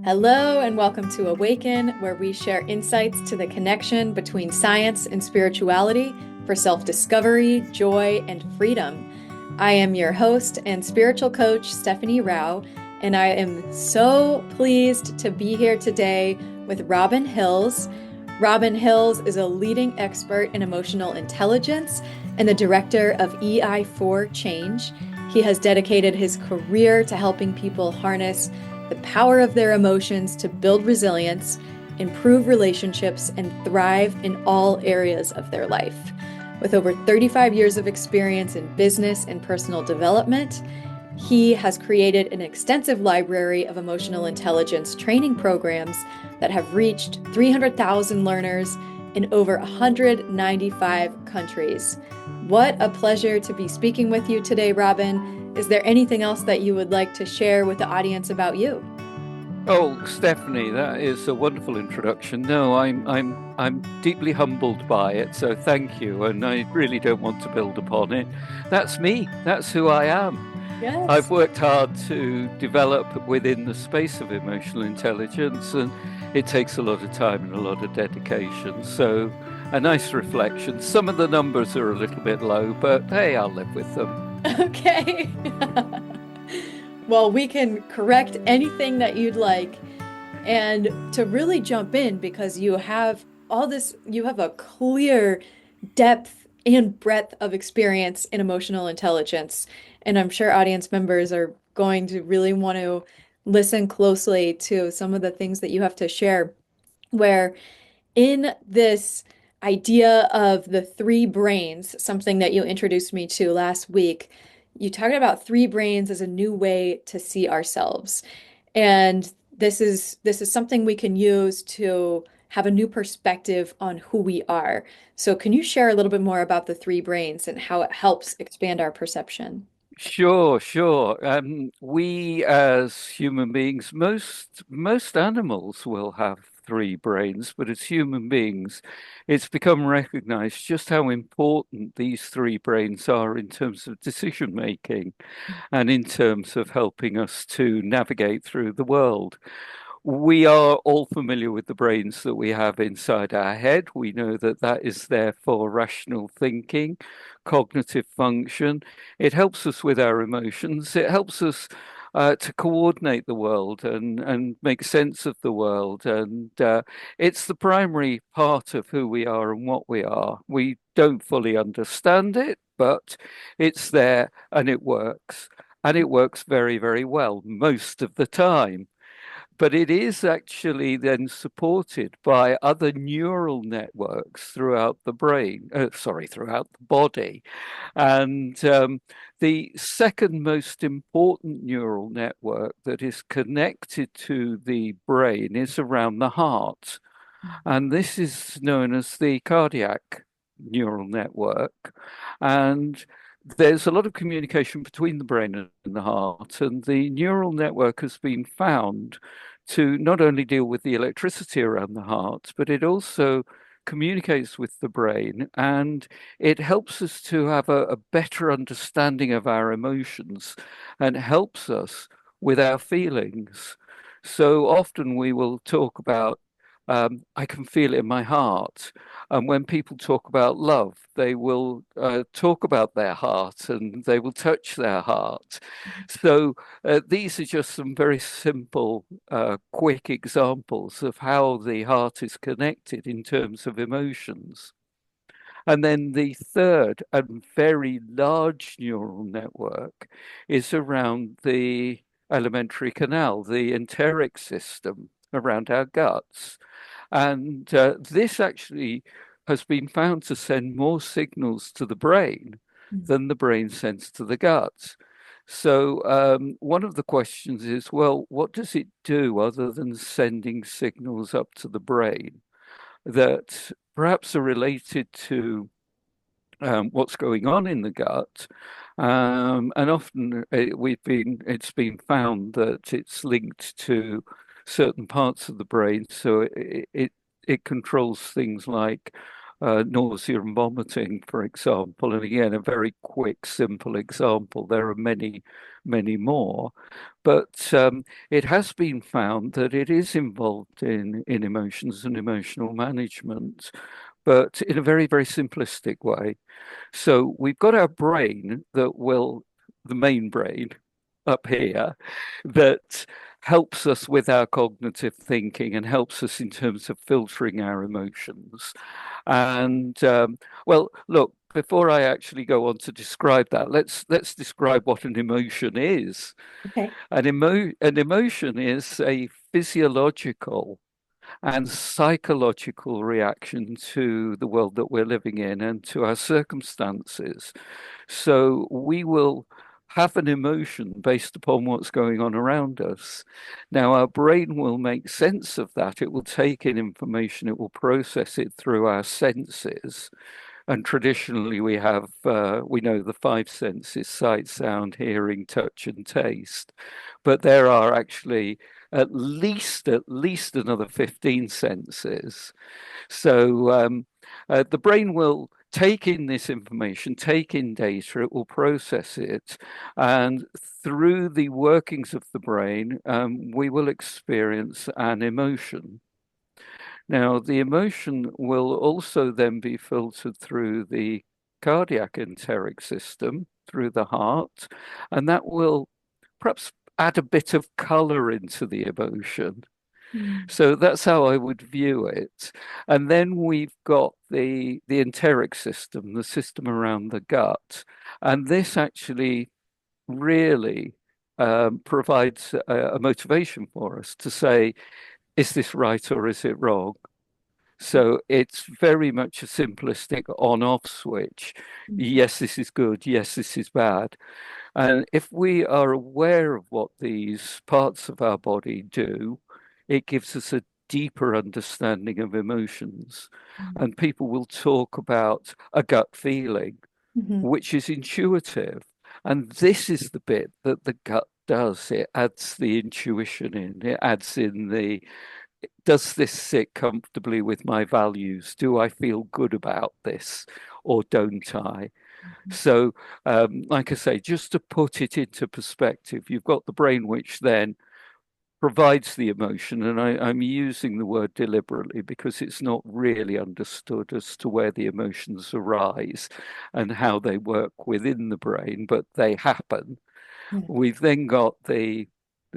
Hello, and welcome to Awaken, where we share insights to the connection between science and spirituality for self-discovery, joy, and freedom. I am your host and spiritual coach, Stephanie Rouch, and I am so pleased to be here today with Robin Hills. Robin Hills is a leading expert in emotional intelligence and the director of Ei4Change. He has dedicated his career to helping people harness the power of their emotions to build resilience, improve relationships, and thrive in all areas of their life. With over 35 years of experience in business and personal development, he has created an extensive library of emotional intelligence training programs that have reached 300,000 learners in over 195 countries. What a pleasure to be speaking with you today, Robin. Is there anything else that you would like to share with the audience about you? Oh, Stephanie, that is a wonderful introduction. No, I'm deeply humbled by it, so thank you. And I really don't want to build upon it. That's me. That's who I am. I've Yes. worked hard to develop within the space of emotional intelligence, and it takes a lot of time and a lot of dedication. So, a nice reflection. Some of the numbers are a little bit low, but hey, I'll live with them. Okay. Well, we can correct anything that you'd like. And to really jump in, because you have all this, you have a clear depth and breadth of experience in emotional intelligence. And I'm sure audience members are going to really want to listen closely to some of the things that you have to share, where in this idea of the three brains, something that you introduced me to last week, you talked about three brains as a new way to see ourselves. And this is something we can use to have a new perspective on who we are. So can you share a little bit more about the three brains and how it helps expand our perception? Sure, sure. We as human beings, most animals will have three brains, but as human beings, it's become recognized just how important these three brains are in terms of decision making and in terms of helping us to navigate through the world. We are all familiar with the brains that we have inside our head. We know that that is there for rational thinking, cognitive function. It helps us with our emotions. It helps us to coordinate the world and make sense of the world. And it's the primary part of who we are and what we are. We don't fully understand it, but it's there and it works. And it works very, very well most of the time. But it is actually then supported by other neural networks throughout the brain, throughout the body. And the second most important neural network that is connected to the brain is around the heart. And this is known as the cardiac neural network. And there's a lot of communication between the brain and the heart, and the neural network has been found to not only deal with the electricity around the heart, but it also communicates with the brain and it helps us to have a better understanding of our emotions and helps us with our feelings. So often we will talk about I can feel it in my heart. And when people talk about love, they will talk about their heart and they will touch their heart. So these are just some very simple, quick examples of how the heart is connected in terms of emotions. And then the third and very large neural network is around the alimentary canal, the enteric system around our guts. And this actually has been found to send more signals to the brain than the brain sends to the gut. So one of the questions is, well, what does it do other than sending signals up to the brain that perhaps are related to what's going on in the gut? And often it's been found that it's linked to certain parts of the brain. So it controls things like nausea and vomiting, for example. And again, a very quick, simple example. There are many, many more. But it has been found that it is involved in emotions and emotional management, but in a very, very simplistic way. So we've got our brain that will, the main brain up here, that helps us with our cognitive thinking and helps us in terms of filtering our emotions. And well, look, before I actually go on to describe that, let's describe what an emotion is. Okay. An emotion is a physiological and psychological reaction to the world that we're living in and to our circumstances. So we will have an emotion based upon what's going on around us. Now, our brain will make sense of that. It will take in information, it will process it through our senses. And traditionally, we know the five senses: sight, sound, hearing, touch, and taste. But there are actually at least another 15 senses. So the brain will take in this information, take in data, it will process it, and through the workings of the brain, we will experience an emotion. Now, the emotion will also then be filtered through the cardiac enteric system, through the heart, and that will perhaps add a bit of color into the emotion. Mm. So that's how I would view it. And then we've got the enteric system, the system around the gut. And this actually really provides a motivation for us to say, is this right or is it wrong? So it's very much a simplistic on-off switch. Mhm. Yes, this is good. Yes, this is bad. And if we are aware of what these parts of our body do, it gives us a deeper understanding of emotions. And people will talk about a gut feeling, Mhm. which is intuitive. And this is the bit that the gut does. It adds the intuition in, it adds in the, does this sit comfortably with my values? Do I feel good about this or don't I? So, like I say, just to put it into perspective, you've got the brain which then provides the emotion, and I'm using the word deliberately because it's not really understood as to where the emotions arise and how they work within the brain, but they happen. Yeah. We've then got the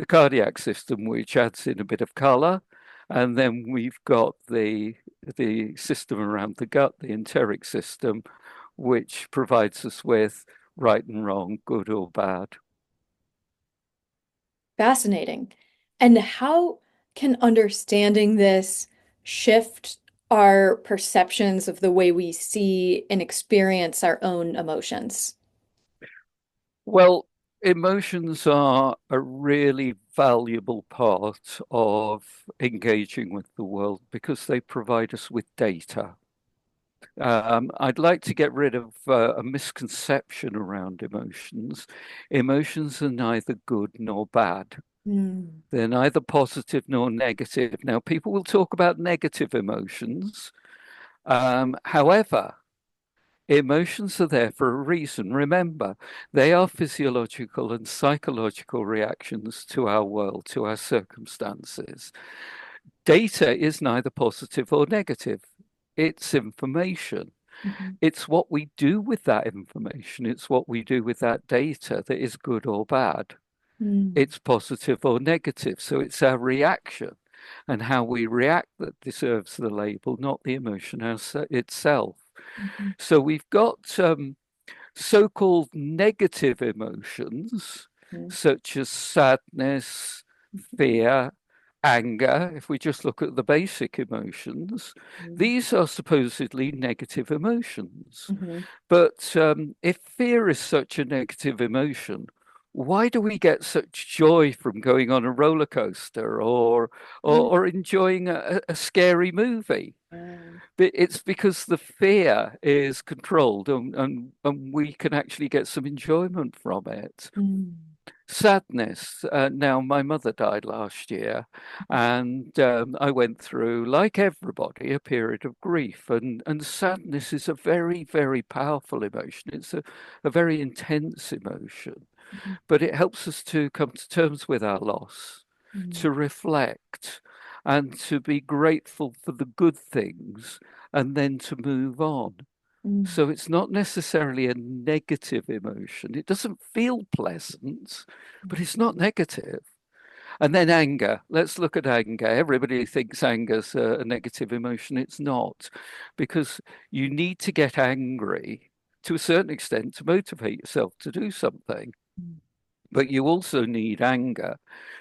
cardiac system, which adds in a bit of color, and then we've got the system around the gut, the enteric system, which provides us with right and wrong, good or bad. Fascinating. And how can understanding this shift our perceptions of the way we see and experience our own emotions? Well, emotions are a really valuable part of engaging with the world because they provide us with data. I'd like to get rid of a misconception around emotions. Emotions are neither good nor bad. Mm. They're neither positive nor negative. Now, people will talk about negative emotions. However, emotions are there for a reason. Remember, they are physiological and psychological reactions to our world, to our circumstances. Data is neither positive or negative, it's information. Mhm. It's what we do with that information, it's what we do with that data that is good or bad. Mm. It's positive or negative. So it's our reaction and how we react that deserves the label, not the emotion itself. Mhm. So we've got so-called negative emotions, Mhm. such as sadness, fear, anger. If we just look at the basic emotions, Mhm. these are supposedly negative emotions. Mhm. But if fear is such a negative emotion, why do we get such joy from going on a roller coaster Mhm. or enjoying a scary movie? Yeah. But it's because the fear is controlled and we can actually get some enjoyment from it. Mm. Sadness. Now, my mother died last year, and I went through, like everybody, a period of grief. And sadness is a very, very powerful emotion. It's a very intense emotion, but it helps us to come to terms with our loss, Mm, to reflect, and to be grateful for the good things, and then to move on. mm, So it's not necessarily a negative emotion. It doesn't feel pleasant, but it's not negative. And then anger. Let's look at anger. Everybody thinks anger's a negative emotion. It's not, because you need to get angry to a certain extent to motivate yourself to do something. mm, But you also need anger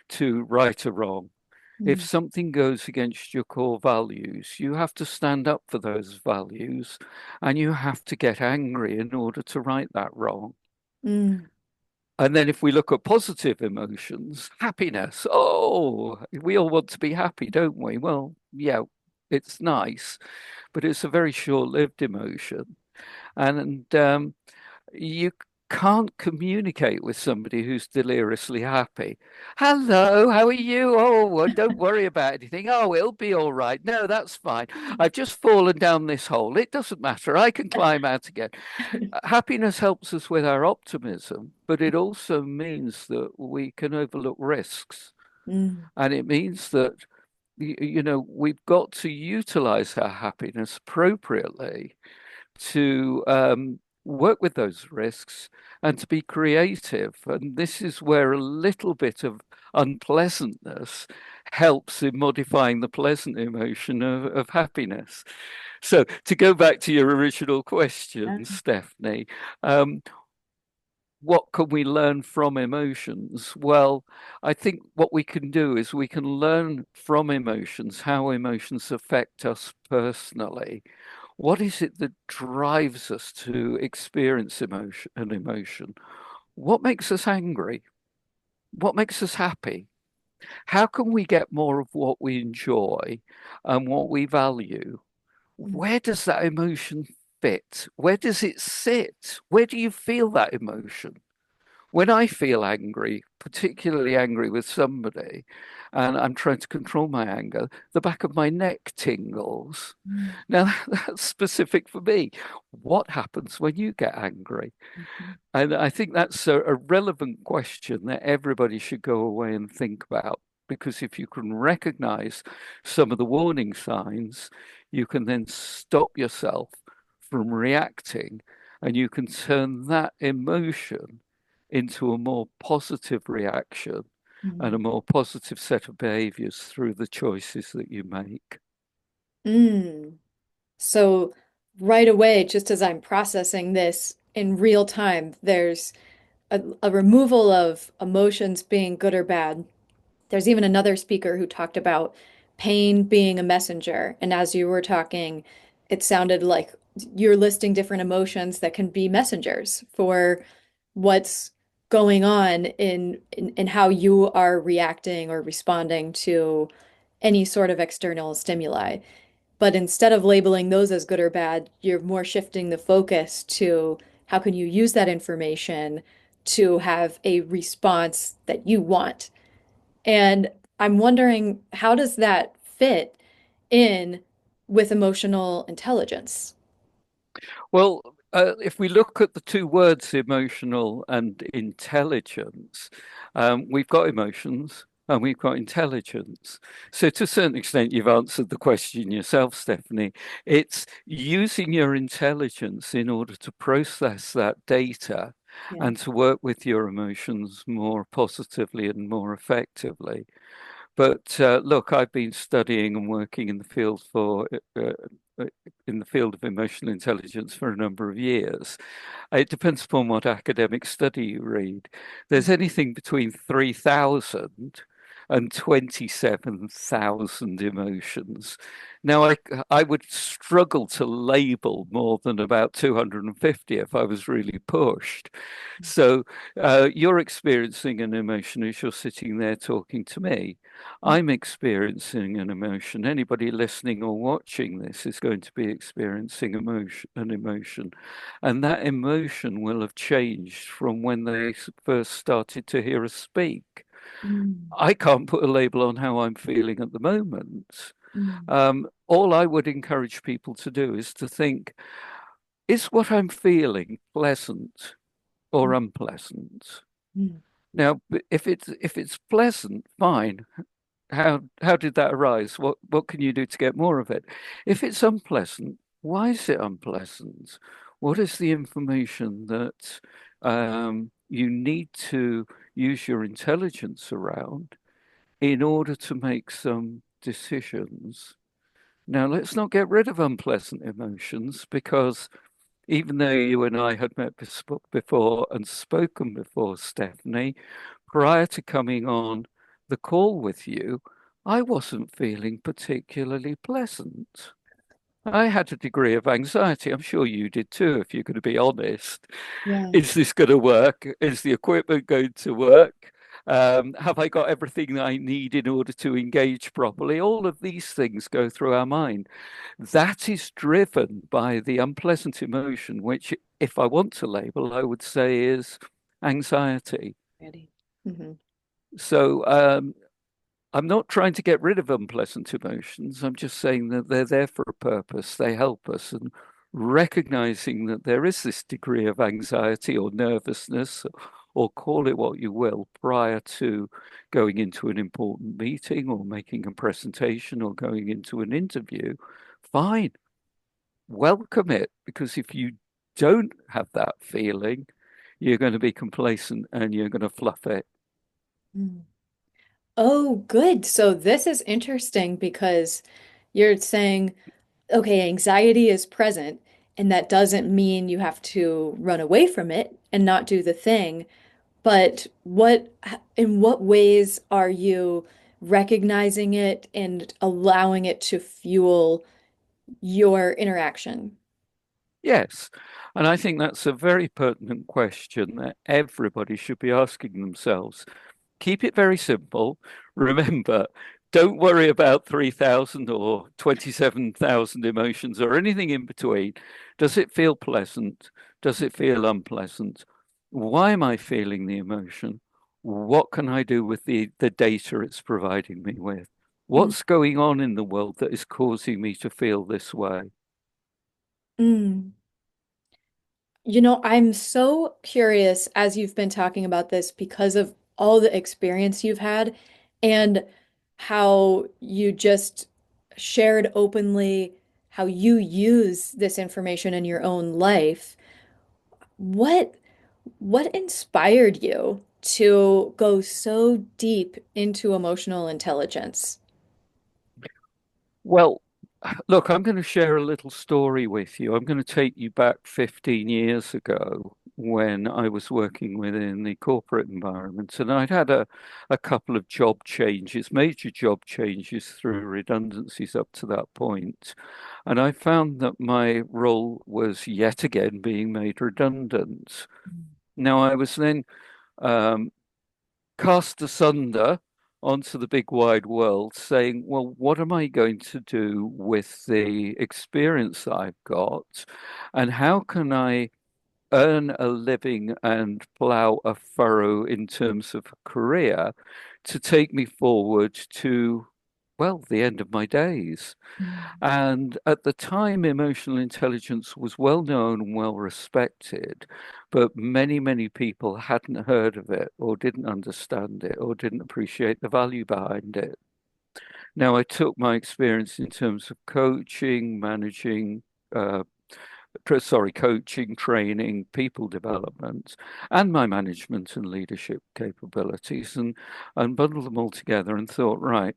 to right a wrong. If mm, something goes against your core values, you have to stand up for those values and you have to get angry in order to right that wrong. mm, And then if we look at positive emotions, happiness, oh, we all want to be happy, don't we? Well, yeah, it's nice, but it's a very short-lived emotion. And you can't communicate with somebody who's deliriously happy. Hello, how are you? Oh, well, don't worry about anything. Oh, it'll be all right. No, that's fine. I've just fallen down this hole. It doesn't matter. I can climb out again. Happiness helps us with our optimism, but it also means that we can overlook risks. mm, And it means that, we've got to utilize our happiness appropriately to work with those risks and to be creative. And this is where a little bit of unpleasantness helps in modifying the pleasant emotion of happiness. So, to go back to your original question, Stephanie, um, what can we learn from emotions? Well, I think what we can do is we can learn from emotions how emotions affect us personally. What is it that drives us to experience an emotion? What makes us angry? What makes us happy? How can we get more of what we enjoy and what we value? mm, Where does that emotion fit? Where does it sit? Where do you feel that emotion? When I feel angry, particularly angry with somebody, and I'm trying to control my anger, the back of my neck tingles. mm, Now, that's specific for me. What happens when you get angry? mhm, And I think that's a relevant question that everybody should go away and think about. Because if you can recognize some of the warning signs, you can then stop yourself from reacting and you can turn that emotion into a more positive reaction and a mm. more positive set of behaviors through the choices that you make. Mm. So right away, just as I'm processing this in real time, there's a removal of emotions being good or bad. There's even another speaker who talked about pain being a messenger. And as you were talking, it sounded like you're listing different emotions that can be messengers for what's going on in how you are reacting or responding to any sort of external stimuli. But instead of labeling those as good or bad, you're more shifting the focus to how can you use that information to have a response that you want. And I'm wondering, how does that fit in with emotional intelligence? Well, if we look at the two words, emotional and intelligence, we've got emotions and we've got intelligence. So, to a certain extent, you've answered the question yourself, Stephanie. It's using your intelligence in order to process that data Yeah. and to work with your emotions more positively and more effectively. But look, I've been studying and working uh, in the field of emotional intelligence for a number of years. It depends upon what academic study you read. There's anything between 3,000 and 27,000 emotions. Now, I would struggle to label more than about 250 if I was really pushed. So you're experiencing an emotion as you're sitting there talking to me. I'm experiencing an emotion. Anybody listening or watching this is going to be experiencing an emotion. And that emotion will have changed from when they first started to hear us speak. Mm, I can't put a label on how I'm feeling at the moment. mm, All I would encourage people to do is to think, is what I'm feeling pleasant or mm, unpleasant? mm, Now, if it's pleasant, fine. How did that arise? What can you do to get more of it? If it's unpleasant, why is it unpleasant? What is the information that you need to use your intelligence around in order to make some decisions? Now, let's not get rid of unpleasant emotions because even though you and I had met before and spoken before, Stephanie, prior to coming on the call with you, I wasn't feeling particularly pleasant. I had a degree of anxiety. I'm sure you did too, if you're going to be honest. yeah. Is this going to work? Is the equipment going to work? Have I got everything that I need in order to engage properly? All of these things go through our mind. That is driven by the unpleasant emotion, which, if I want to label, I would say is anxiety. Ready. Hmm. So I'm not trying to get rid of unpleasant emotions. I'm just saying that they're there for a purpose. They help us. And recognizing that there is this degree of anxiety or nervousness, or call it what you will, prior to going into an important meeting or making a presentation or going into an interview, fine, welcome it. Because if you don't have that feeling, you're going to be complacent and you're going to fluff it. Mm. Oh, good. So this is interesting because you're saying, okay, anxiety is present, and that doesn't mean you have to run away from it and not do the thing. But in what ways are you recognizing it and allowing it to fuel your interaction? Yes. And I think that's a very pertinent question that everybody should be asking themselves. Keep it very simple. Remember, don't worry about 3,000 or 27,000 emotions or anything in between. Does it feel pleasant? Does it feel unpleasant? Why am I feeling the emotion? What can I do with the data it's providing me with? What's going on in the world that is causing me to feel this way? Mm. You know, I'm so curious as you've been talking about this because of all the experience you've had and how you just shared openly how you use this information in your own life. What what inspired you to go so deep into emotional intelligence? Well, look, I'm going to share a little story with you. I'm going to take you back 15 years ago when I was working within the corporate environment, and I'd had a couple of job changes, major job changes through redundancies up to that point. And I found that my role was yet again being made redundant. Now, I was then um, cast asunder onto the big wide world, saying, well, what am I going to do with the experience I've got? And how can I earn a living and plow a furrow in terms of a career to take me forward to, well, the end of my days? Mm. And at the time, emotional intelligence was well known and well respected, but many, many people hadn't heard of it or didn't understand it or didn't appreciate the value behind it. Now, I took my experience in terms of coaching, managing, uh, coaching, training, people development, and my management and leadership capabilities and bundled them all together and thought, right,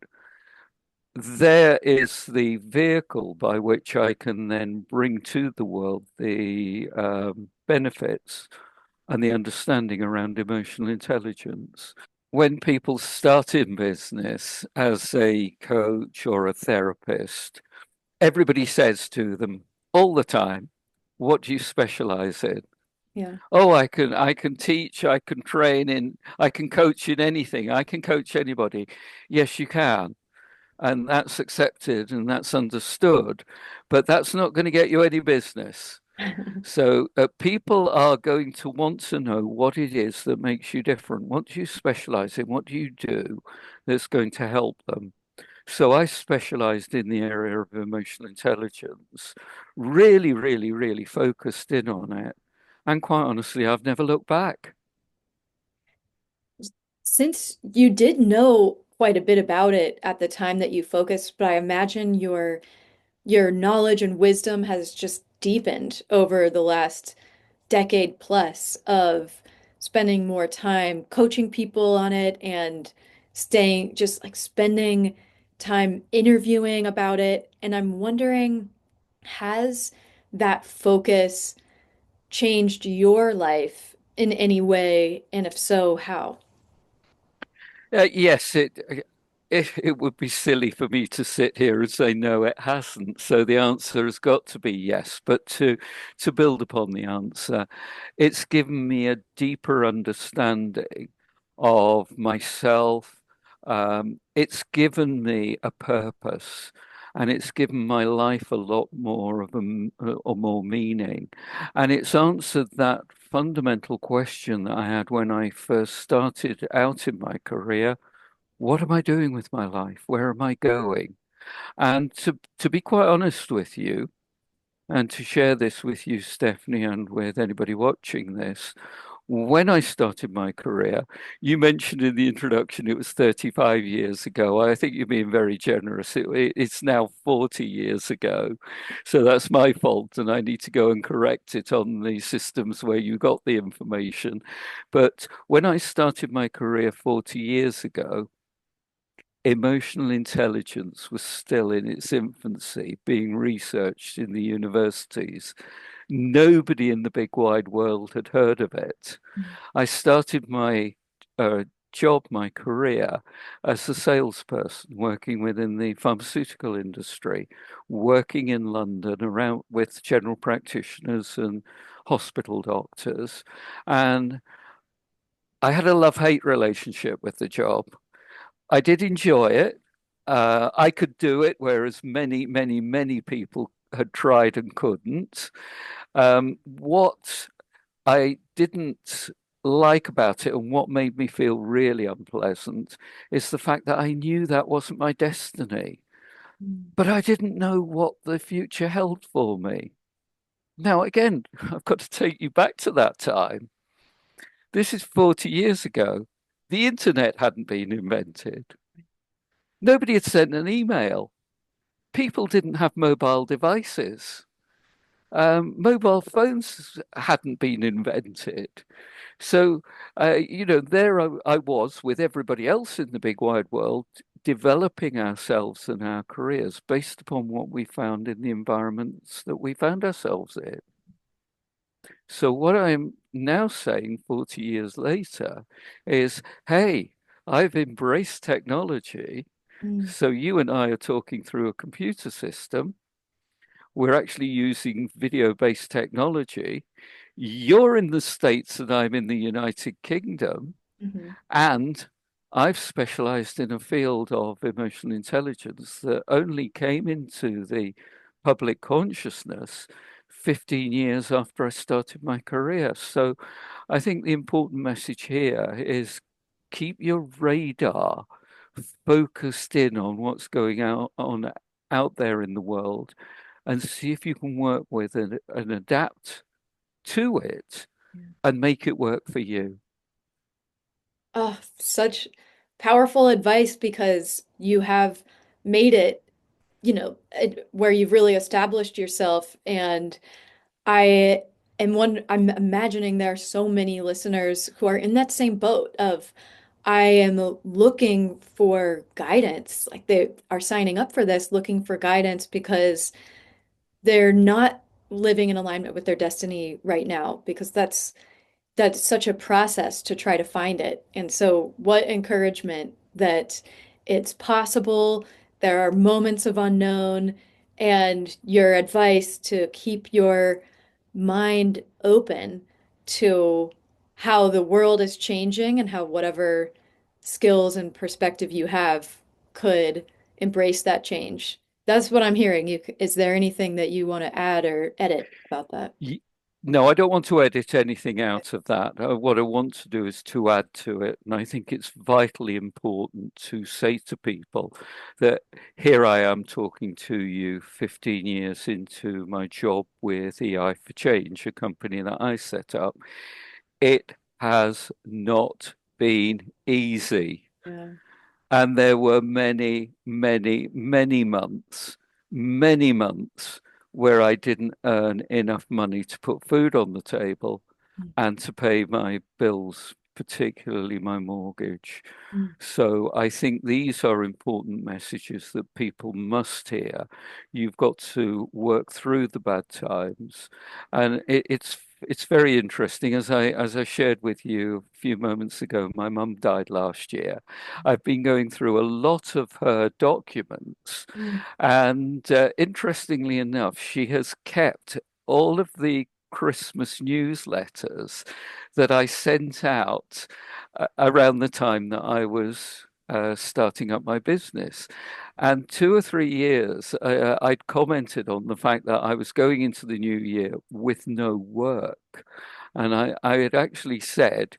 there is the vehicle by which I can then bring to the world the benefits and the understanding around emotional intelligence. when people start in business as a coach or a therapist, everybody says to them all the time, what do you specialize in? Yeah. Oh, I can teach, I can train in, I can coach in anything. I can coach anybody. Yes, you can. And that's accepted and that's understood, but that's not going to get you any business. So people are going to want to know what it is that makes you different. What do you specialize in? What do you do that's going to help them? So I specialized in the area of emotional intelligence, really, really, really focused in on it. And quite honestly, I've never looked back. Since you did know quite a bit about it at the time that you focused, but I imagine your knowledge and wisdom has just deepened over the last decade plus of spending more time coaching people on it and staying just like spending time interviewing about it. And I'm wondering, has that focus changed your life in any way? And if so, how? Yes, it would be silly for me to sit here and say no, it hasn't. So the answer has got to be yes. But to build upon the answer, it's given me a deeper understanding of myself. It's given me a purpose, and it's given my life a lot more of or more meaning. And it's answered that fundamental question that I had when I first started out in my career. What am I doing with my life? Where am I going? And to be quite honest with you, and to share this with you, Stephanie, and with anybody watching this, when I started my career, you mentioned in the introduction it was 35 years ago. I think you're being very generous. It's now 40 years ago. So that's my fault, and I need to go and correct it on the systems where you got the information. But when I started my career 40 years ago, emotional intelligence was still in its infancy, being researched in the universities. Nobody in the big wide world had heard of it. I started my uh, job, my career, as a salesperson working within the pharmaceutical industry, working in London around with general practitioners and hospital doctors. And I had a love-hate relationship with the job. I did enjoy it. I could do it, whereas many, many, many people had tried and couldn't. What I didn't like about it and what made me feel really unpleasant is the fact that I knew that wasn't my destiny, Mm. but I didn't know what the future held for me. Now, again, I've got to take you back to that time. This is 40 years ago. The internet hadn't been invented. Nobody had sent an email. People didn't have mobile devices. Mobile phones hadn't been invented. So, there I was with everybody else in the big wide world, developing ourselves and our careers based upon what we found in the environments that we found ourselves in. So, what I'm now saying 40 years later is, hey, I've embraced technology. Mm. So, you and I are talking through a computer system. We're actually using video-based technology. You're in the States and I'm in the United Kingdom. Mhm. And I've specialized in a field of emotional intelligence that only came into the public consciousness 15 years after I started my career. So I think the important message here is keep your radar focused in on what's going on out there in the world and see if you can work with and adapt to it Yeah. and make it work for you. Oh, such powerful advice because you have made it, where you've really established yourself. And I I'm imagining there are so many listeners who are in that same boat of I am looking for guidance. Like they are signing up for this, looking for guidance because they're not living in alignment with their destiny right now, because that's such a process to try to find it. And so, what encouragement that it's possible, there are moments of unknown, and your advice to keep your mind open to how the world is changing and how whatever skills and perspective you have could embrace that change. That's what I'm hearing. Is there anything that you want to add or edit about that? Ye- No, I don't want to edit anything out of that. What I want to do is to add to it. And I think it's vitally important to say to people that here I am talking to you 15 years into my job with Ei4Change, a company that I set up. It has not been easy. Yeah. And there were many months where I didn't earn enough money to put food on the table and to pay my bills, particularly my mortgage. Mm. So I think these are important messages that people must hear. You've got to work through the bad times, and it's very interesting. As I shared with you a few moments ago, my mum died last year. I've been going through a lot of her documents, Mm. and interestingly enough, she has kept all of the Christmas newsletters that I sent out around the time that I was starting up my business. And 2 or 3 years, I'd commented on the fact that I was going into the new year with no work. And I had actually said,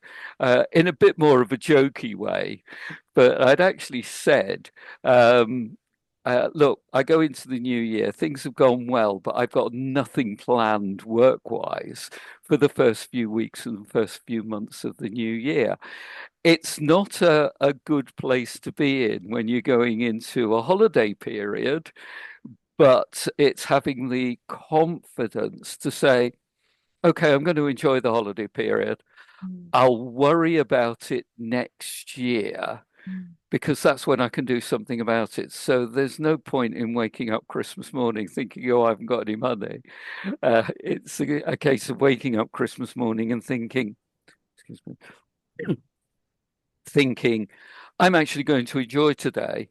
in a bit more of a jokey way, but I'd actually said, look, I go into the new year, things have gone well, but I've got nothing planned work-wise for the first few weeks and the first few months of the new year. It's not a good place to be in when you're going into a holiday period, but it's having the confidence to say, okay, I'm going to enjoy the holiday period. Mm. I'll worry about it next year Mm. because that's when I can do something about it. So there's no point in waking up Christmas morning thinking, oh, I haven't got any money. It's a case of waking up Christmas morning and thinking, excuse me, thinking, I'm actually going to enjoy today.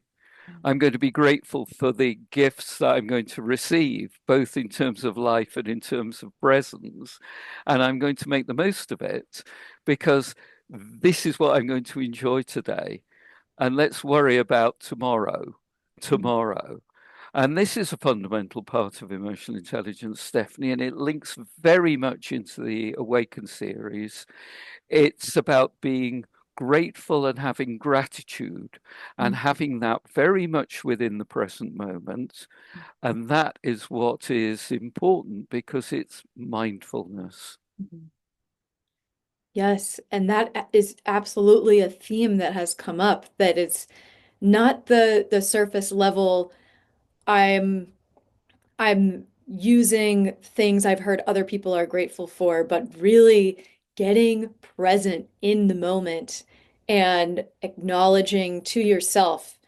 I'm going to be grateful for the gifts that I'm going to receive, both in terms of life and in terms of presents. And I'm going to make the most of it because this is what I'm going to enjoy today. And let's worry about Mm. tomorrow. And this is a fundamental part of emotional intelligence, Stephanie, and it links very much into the Awaken series. It's about being grateful and having gratitude and Mm. having that very much within the present moment. And that is what is important because it's mindfulness. Mm. Yes, and that is absolutely a theme that has come up, that it's not the surface level. I'm I'm using things I've heard other people are grateful for, but really getting present in the moment and acknowledging to yourself,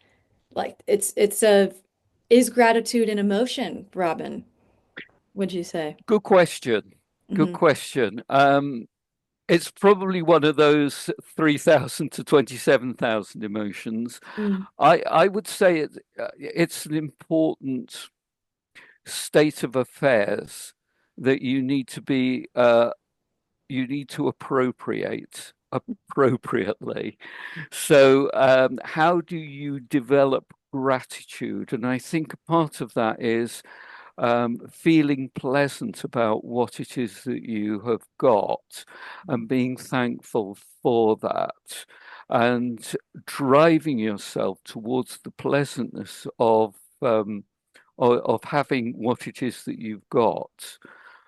like it's a is gratitude an emotion, Robin? Would you say? Good question. Good Hmm. question. It's probably one of those 3,000 to 27,000 emotions. Mm. I would say it's an important state of affairs that you need to appropriate appropriately. So, how do you develop gratitude? And I think part of that is feeling pleasant about what it is that you have got and being thankful for that and driving yourself towards the pleasantness of having what it is that you've got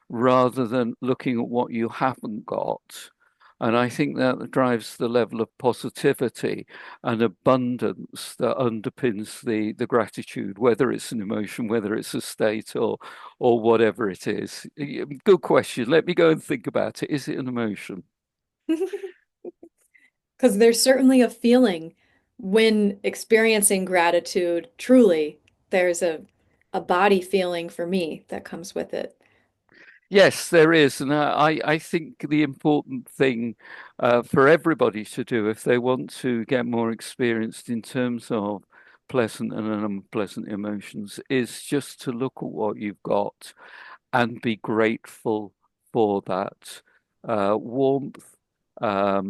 rather than looking at what you haven't got. And I think that drives the level of positivity and abundance that underpins the gratitude, whether it's an emotion, whether it's a state or whatever it is. Good question. Let me go and think about it. Is it an emotion? Because there's certainly a feeling when experiencing gratitude, truly, there's a body feeling for me that comes with it. Yes, there is. And I think the important thing for everybody to do if they want to get more experienced in terms of pleasant and unpleasant emotions is just to look at what you've got and be grateful for that. Warmth, a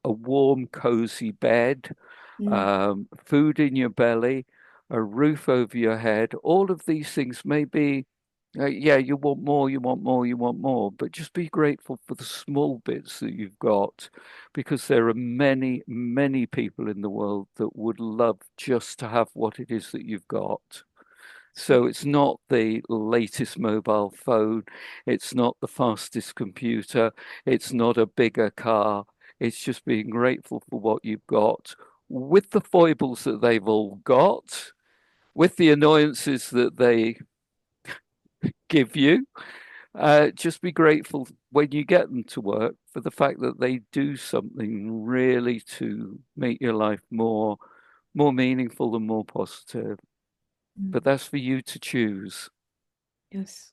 warm, cozy bed, Mm, food in your belly, a roof over your head. All of these things may be, yeah, you want more, you want more, you want more, but just be grateful for the small bits that you've got because there are many, many people in the world that would love just to have what it is that you've got. so So it's not the latest mobile phone, it's not the fastest computer, it's not a bigger car. It's just being grateful for what you've got with the foibles that they've all got, with the annoyances that they give you. Just be grateful when you get them to work for the fact that they do something really to make your life more meaningful and more positive. mm, But that's for you to choose. yes.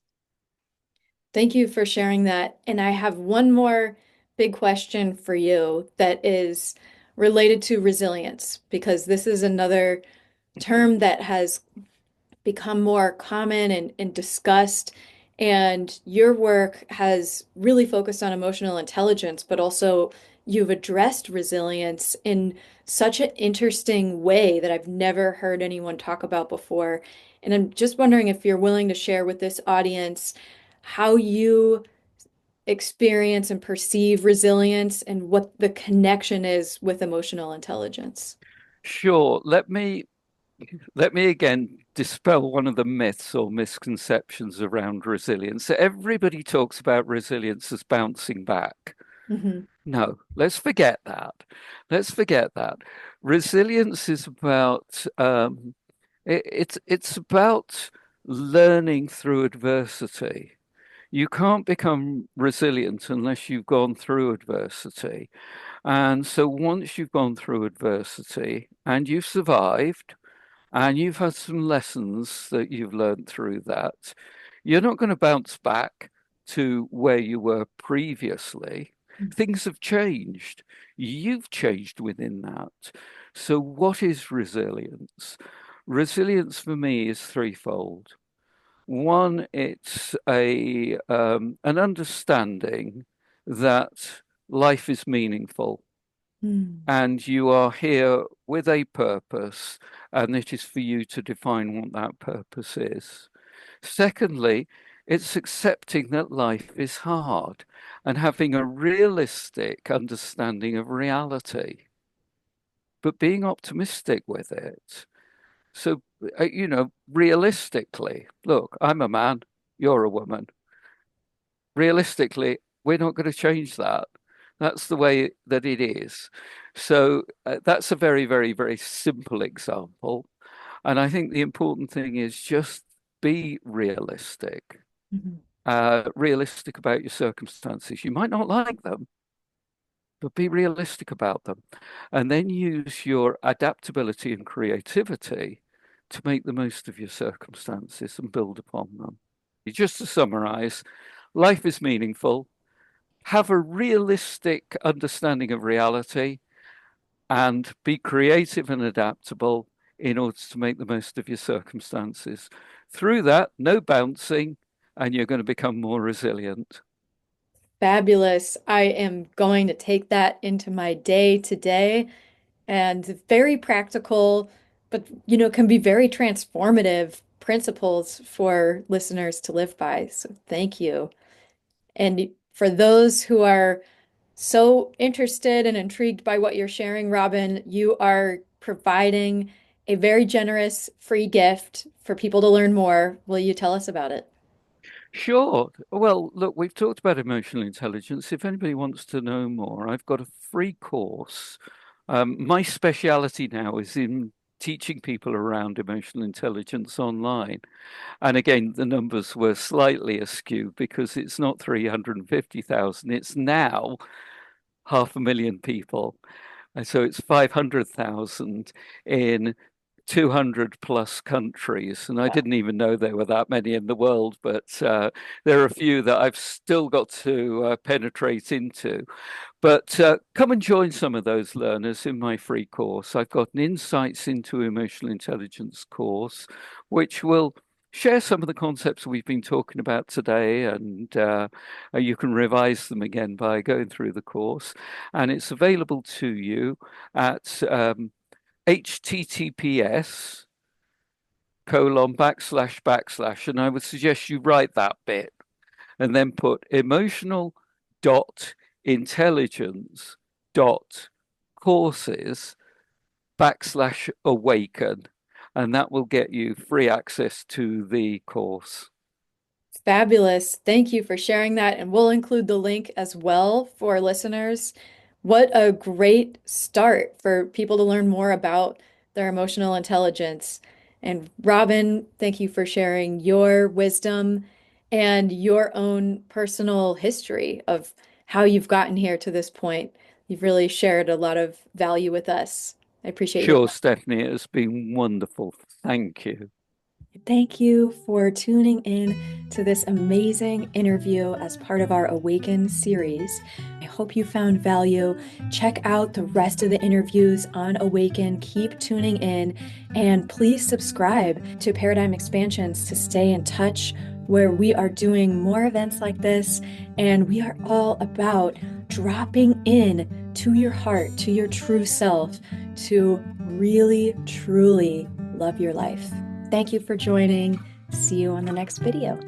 Thank you for sharing that. And I have one more big question for you that is related to resilience, because this is another term that has become more common and discussed. And your work has really focused on emotional intelligence, but also you've addressed resilience in such an interesting way that I've never heard anyone talk about before. And I'm just wondering if you're willing to share with this audience how you experience and perceive resilience and what the connection is with emotional intelligence. Sure, let me again dispel one of the myths or misconceptions around resilience. Everybody talks about resilience as bouncing back. Hmm. No, let's forget that. Let's forget that. Resilience is about it's about learning through adversity. You can't become resilient unless you've gone through adversity. And so once you've gone through adversity and you've survived, and you've had some lessons that you've learned through that, you're not going to bounce back to where you were previously. Things have changed. You've changed within that. So, what is resilience? Resilience for me is threefold. One, it's a an understanding that life is meaningful Mm. and you are here with a purpose, and it is for you to define what that purpose is. Secondly, it's accepting that life is hard and having a realistic understanding of reality, but being optimistic with it. So, realistically, look, I'm a man, you're a woman. Realistically, we're not going to change that. That's the way that it is. So that's a very, very, very simple example. And I think the important thing is just be realistic, Mhm. realistic about your circumstances. You might not like them, but be realistic about them. And then use your adaptability and creativity to make the most of your circumstances and build upon them. Just to summarize, life is meaningful. Have a realistic understanding of reality and be creative and adaptable in order to make the most of your circumstances. Through that, no bouncing, and you're going to become more resilient. Fabulous. I am going to take that into my day today, and very practical, but can be very transformative principles for listeners to live by. So thank you. And for those who are so interested and intrigued by what you're sharing, Robin, you are providing a very generous free gift for people to learn more. Will you tell us about it? Sure. Well, look, we've talked about emotional intelligence. If anybody wants to know more, I've got a free course. My speciality now is in teaching people around emotional intelligence online. And again, the numbers were slightly askew because it's not 350,000, it's now 500,000 people. And so it's 500,000 in 200 plus countries, and I didn't even know there were that many in the world, but there are a few that I've still got to penetrate into. But come and join some of those learners in my free course. I've got an Insights into Emotional Intelligence course, which will share some of the concepts we've been talking about today, and you can revise them again by going through the course. And it's available to you at https colon backslash backslash, and I would suggest you write that bit and then put emotional dot intelligence dot courses backslash awaken, and that will get you free access to the course. Fabulous. Thank you for sharing that. And we'll include the link as well for listeners. What a great start for people to learn more about their emotional intelligence. And Robin, thank you for sharing your wisdom and your own personal history of how you've gotten here to this point. You've really shared a lot of value with us. I appreciate your Sure, time. Stephanie, it has been wonderful. Thank you. Thank you for tuning in to this amazing interview as part of our Awaken series. I hope you found value. Check out the rest of the interviews on Awaken. Keep tuning in and please subscribe to Paradigm Expansions to stay in touch, where we are doing more events like this. And we are all about dropping in to your heart, to your true self, to really, truly love your life. Thank you for joining. See you on the next video.